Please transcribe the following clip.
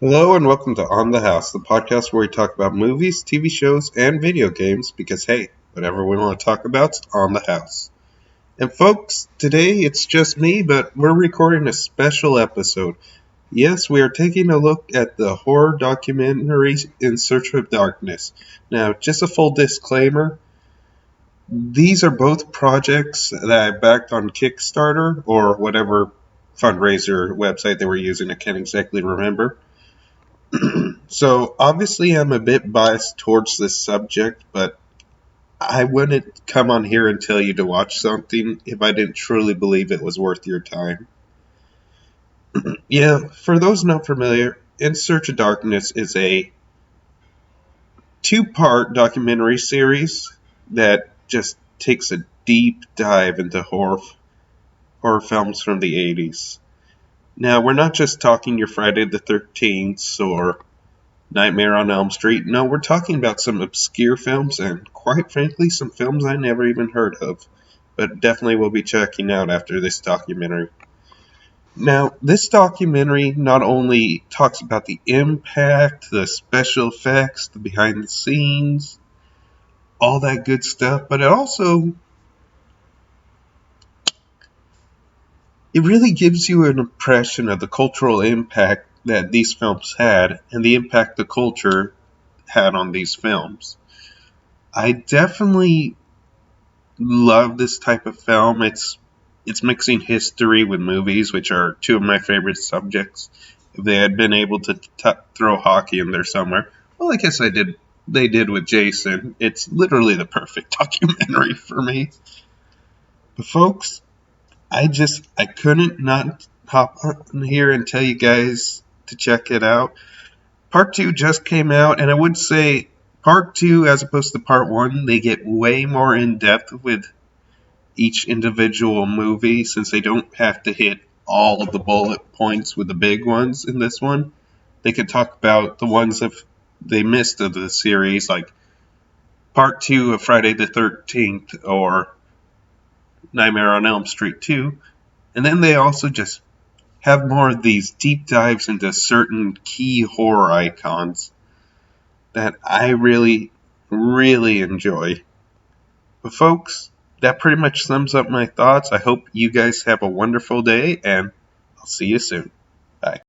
Hello and welcome to On the House, the podcast where we talk about movies, TV shows, and video games because, hey, whatever we want to talk about's on the house. And folks, today it's just me, but we're recording a special episode. Yes, we are taking a look at the horror documentary In Search of Darkness. Now, just a full disclaimer, these are both projects that I backed on Kickstarter or whatever fundraiser website they were using, I can't exactly remember. So obviously I'm a bit biased towards this subject, but I wouldn't come on here and tell you to watch something if I didn't truly believe it was worth your time. Yeah, for those not familiar, In Search of Darkness is a two-part documentary series that just takes a deep dive into horror films from the 80s. Now, we're not just talking your Friday the 13th or Nightmare on Elm Street. No, we're talking about some obscure films and, quite frankly, some films I never even heard of, but definitely will be checking out after this documentary. Now, this documentary not only talks about the impact, the special effects, the behind the scenes, all that good stuff, but it really gives you an impression of the cultural impact that these films had and the impact the culture had on these films. I definitely love this type of film. It's mixing history with movies, which are two of my favorite subjects. If they had been able to throw hockey in there somewhere, well, I guess they did with Jason. It's literally the perfect documentary for me. But folks, I couldn't not hop on here and tell you guys to check it out. Part 2 just came out, and I would say Part 2, as opposed to Part 1, they get way more in depth with each individual movie since they don't have to hit all of the bullet points with the big ones in this one. They could talk about the ones if they missed of the series, like Part 2 of Friday the 13th or Nightmare on Elm Street 2. And then they also just have more of these deep dives into certain key horror icons that I really, really enjoy. But folks, that pretty much sums up my thoughts. I hope you guys have a wonderful day, and I'll see you soon. Bye.